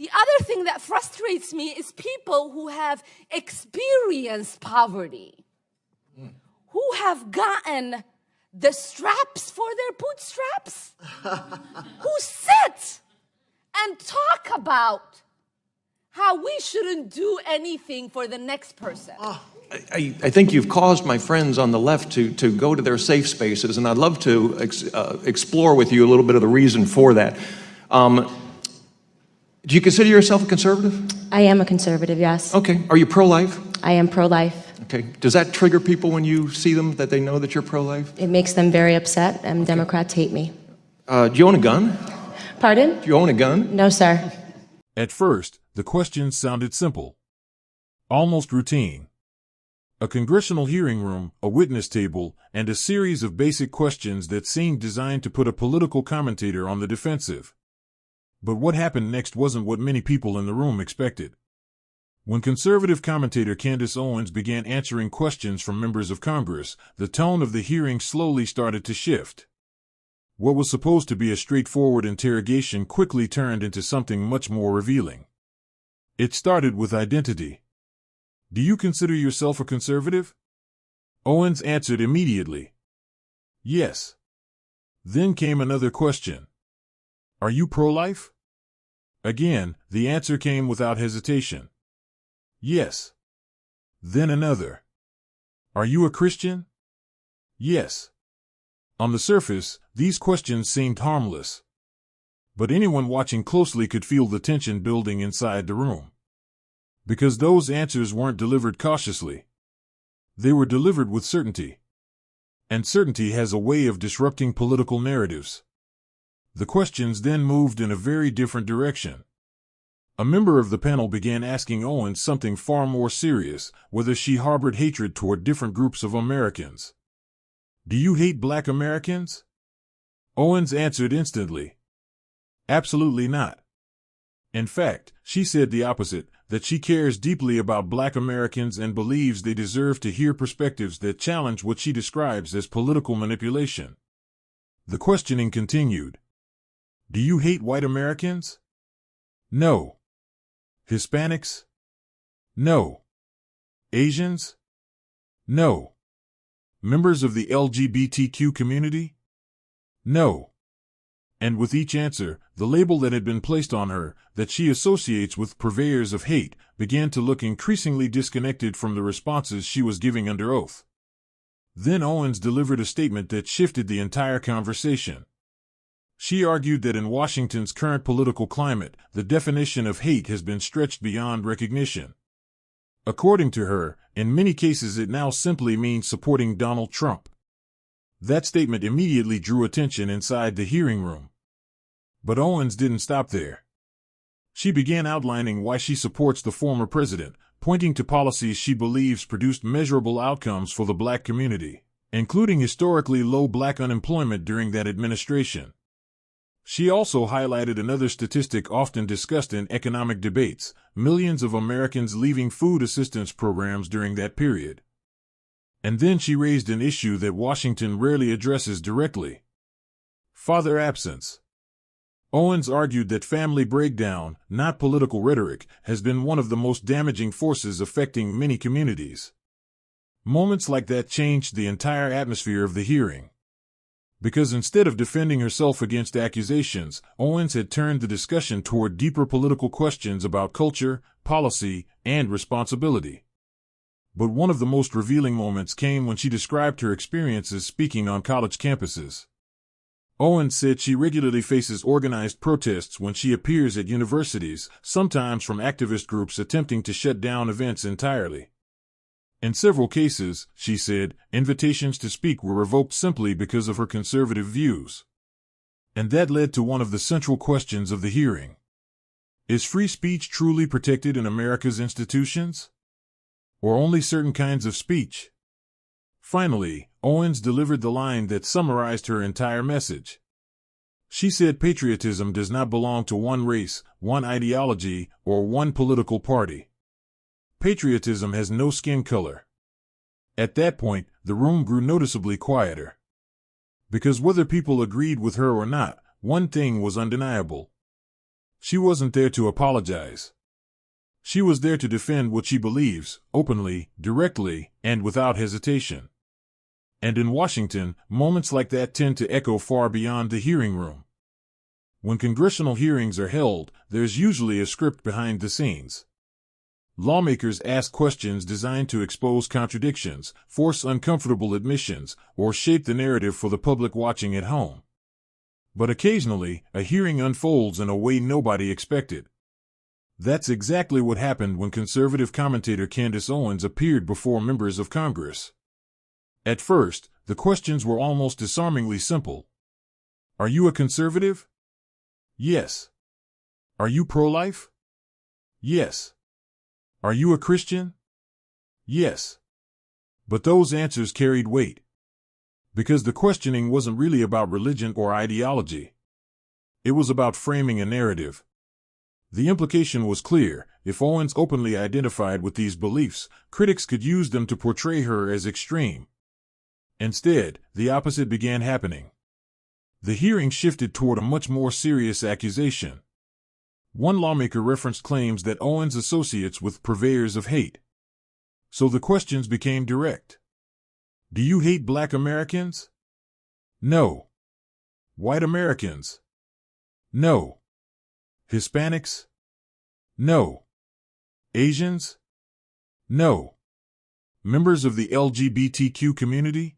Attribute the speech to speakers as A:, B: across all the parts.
A: The other thing that frustrates me is people who have experienced poverty, who have gotten the straps for their bootstraps, who sit and talk about how we shouldn't do anything for the next person.
B: I think you've caused my friends on the left to go to their safe spaces, and I'd love to explore with you a little bit of the reason for that. Do you consider yourself a conservative?
C: I am a conservative, yes.
B: Okay. Are you pro-life?
C: I am pro-life.
B: Okay. Does that trigger people when you see them, that they know that you're pro-life?
C: It makes them very upset, and Democrats hate me.
B: Do you own a gun?
C: Pardon?
B: Do you own a gun?
C: No, sir.
D: At first, the questions sounded simple, almost routine. A congressional hearing room, a witness table, and a series of basic questions that seemed designed to put a political commentator on the defensive. But what happened next wasn't what many people in the room expected. When conservative commentator Candace Owens began answering questions from members of Congress, the tone of the hearing slowly started to shift. What was supposed to be a straightforward interrogation quickly turned into something much more revealing. It started with identity. Do you consider yourself a conservative? Owens answered immediately. Yes. Then came another question. Are you pro-life? Again, the answer came without hesitation. Yes. Then another. Are you a Christian? Yes. On the surface, these questions seemed harmless. But anyone watching closely could feel the tension building inside the room. Because those answers weren't delivered cautiously. They were delivered with certainty. And certainty has a way of disrupting political narratives. The questions then moved in a very different direction. A member of the panel began asking Owens something far more serious, whether she harbored hatred toward different groups of Americans. Do you hate black Americans? Owens answered instantly. Absolutely not. In fact, she said the opposite, that she cares deeply about black Americans and believes they deserve to hear perspectives that challenge what she describes as political manipulation. The questioning continued. Do you hate white Americans? No. Hispanics? No. Asians? No. Members of the LGBTQ community? No. And with each answer, the label that had been placed on her, that she associates with purveyors of hate, began to look increasingly disconnected from the responses she was giving under oath. Then Owens delivered a statement that shifted the entire conversation. She argued that in Washington's current political climate, the definition of hate has been stretched beyond recognition. According to her, in many cases it now simply means supporting Donald Trump. That statement immediately drew attention inside the hearing room. But Owens didn't stop there. She began outlining why she supports the former president, pointing to policies she believes produced measurable outcomes for the black community, including historically low black unemployment during that administration. She also highlighted another statistic often discussed in economic debates: millions of Americans leaving food assistance programs during that period. And then she raised an issue that Washington rarely addresses directly: father absence. Owens argued that family breakdown, not political rhetoric, has been one of the most damaging forces affecting many communities. Moments like that changed the entire atmosphere of the hearing. Because instead of defending herself against accusations, Owens had turned the discussion toward deeper political questions about culture, policy, and responsibility. But one of the most revealing moments came when she described her experiences speaking on college campuses. Owens said she regularly faces organized protests when she appears at universities, sometimes from activist groups attempting to shut down events entirely. In several cases, she said, invitations to speak were revoked simply because of her conservative views. And that led to one of the central questions of the hearing. Is free speech truly protected in America's institutions? Or only certain kinds of speech? Finally, Owens delivered the line that summarized her entire message. She said patriotism does not belong to one race, one ideology, or one political party. Patriotism has no skin color. At that point, the room grew noticeably quieter. Because whether people agreed with her or not, one thing was undeniable. She wasn't there to apologize. She was there to defend what she believes, openly, directly, and without hesitation. And in Washington, moments like that tend to echo far beyond the hearing room. When congressional hearings are held, there's usually a script behind the scenes. Lawmakers ask questions designed to expose contradictions, force uncomfortable admissions, or shape the narrative for the public watching at home. But occasionally, a hearing unfolds in a way nobody expected. That's exactly what happened when conservative commentator Candace Owens appeared before members of Congress. At first, the questions were almost disarmingly simple. Are you a conservative? Yes. Are you pro-life? Yes. Are you a Christian? Yes. But those answers carried weight. Because the questioning wasn't really about religion or ideology. It was about framing a narrative. The implication was clear: if Owens openly identified with these beliefs, critics could use them to portray her as extreme. Instead, the opposite began happening. The hearing shifted toward a much more serious accusation. One lawmaker referenced claims that Owens associates with purveyors of hate. So the questions became direct. Do you hate Black Americans? No. White Americans? No. Hispanics? No. Asians? No. Members of the LGBTQ community?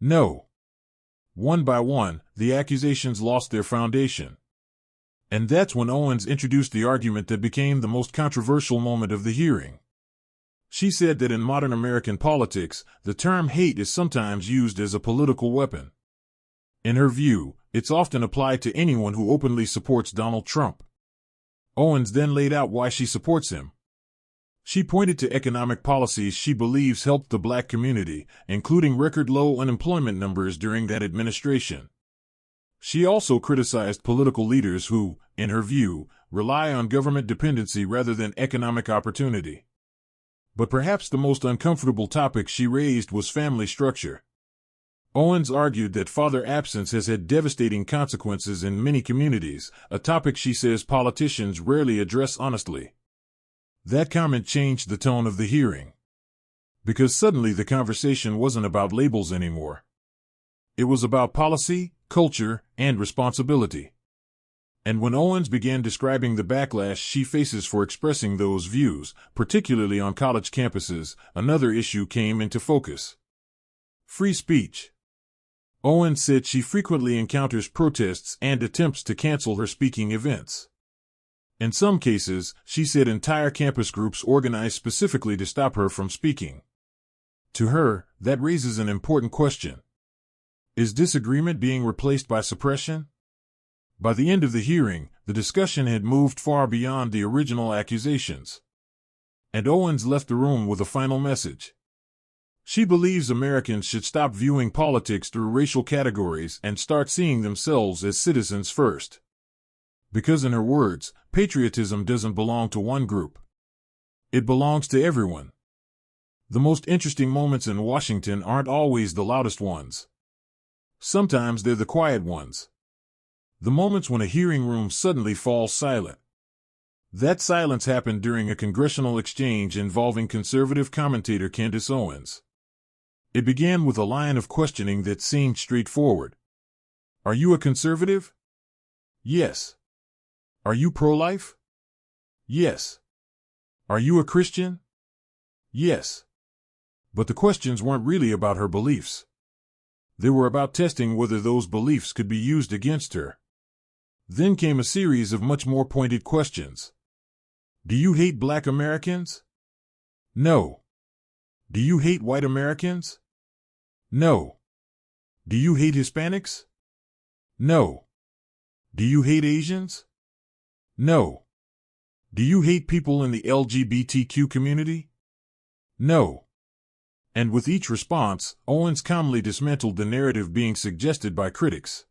D: No. One by one, the accusations lost their foundation. And that's when Owens introduced the argument that became the most controversial moment of the hearing. She said that in modern American politics, the term hate is sometimes used as a political weapon. In her view, it's often applied to anyone who openly supports Donald Trump. Owens then laid out why she supports him. She pointed to economic policies she believes helped the Black community, including record-low unemployment numbers during that administration. She also criticized political leaders who, in her view, rely on government dependency rather than economic opportunity. But perhaps the most uncomfortable topic she raised was family structure. Owens argued that father absence has had devastating consequences in many communities, a topic she says politicians rarely address honestly. That comment changed the tone of the hearing. Because suddenly the conversation wasn't about labels anymore. It was about policy, culture, and responsibility. And when Owens began describing the backlash she faces for expressing those views, particularly on college campuses, another issue came into focus. Free speech. Owens said she frequently encounters protests and attempts to cancel her speaking events. In some cases, she said entire campus groups organized specifically to stop her from speaking. To her, that raises an important question. Is disagreement being replaced by suppression? By the end of the hearing, the discussion had moved far beyond the original accusations. And Owens left the room with a final message. She believes Americans should stop viewing politics through racial categories and start seeing themselves as citizens first. Because in her words, patriotism doesn't belong to one group. It belongs to everyone. The most interesting moments in Washington aren't always the loudest ones. Sometimes they're the quiet ones. The moments when a hearing room suddenly falls silent. That silence happened during a congressional exchange involving conservative commentator Candace Owens. It began with a line of questioning that seemed straightforward. Are you a conservative? Yes. Are you pro-life? Yes. Are you a Christian? Yes. But the questions weren't really about her beliefs. They were about testing whether those beliefs could be used against her. Then came a series of much more pointed questions. Do you hate Black Americans? No. Do you hate white Americans? No. Do you hate Hispanics? No. Do you hate Asians? No. Do you hate people in the LGBTQ community? No. And with each response, Owens calmly dismantled the narrative being suggested by critics.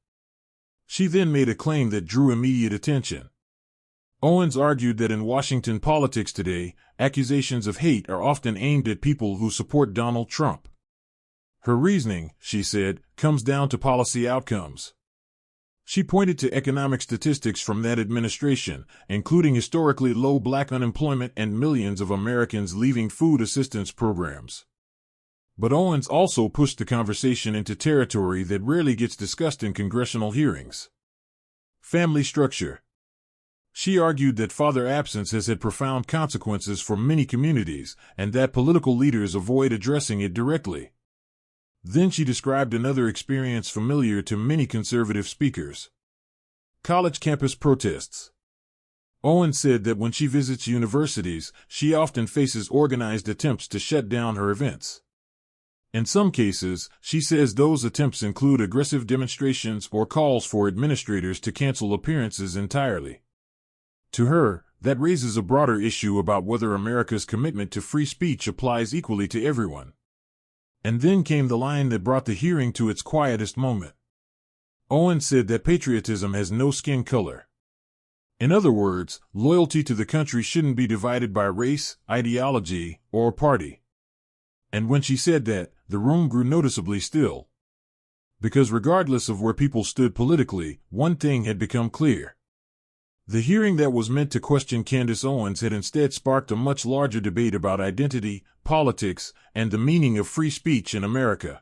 D: She then made a claim that drew immediate attention. Owens argued that in Washington politics today, accusations of hate are often aimed at people who support Donald Trump. Her reasoning, she said, comes down to policy outcomes. She pointed to economic statistics from that administration, including historically low black unemployment and millions of Americans leaving food assistance programs. But Owens also pushed the conversation into territory that rarely gets discussed in congressional hearings: family structure. She argued that father absence has had profound consequences for many communities, and that political leaders avoid addressing it directly. Then she described another experience familiar to many conservative speakers: college campus protests. Owens said that when she visits universities, she often faces organized attempts to shut down her events. In some cases, she says those attempts include aggressive demonstrations or calls for administrators to cancel appearances entirely. To her, that raises a broader issue about whether America's commitment to free speech applies equally to everyone. And then came the line that brought the hearing to its quietest moment. Owens said that patriotism has no skin color. In other words, loyalty to the country shouldn't be divided by race, ideology, or party. And when she said that, the room grew noticeably still. Because regardless of where people stood politically, one thing had become clear. The hearing that was meant to question Candace Owens had instead sparked a much larger debate about identity, politics, and the meaning of free speech in America.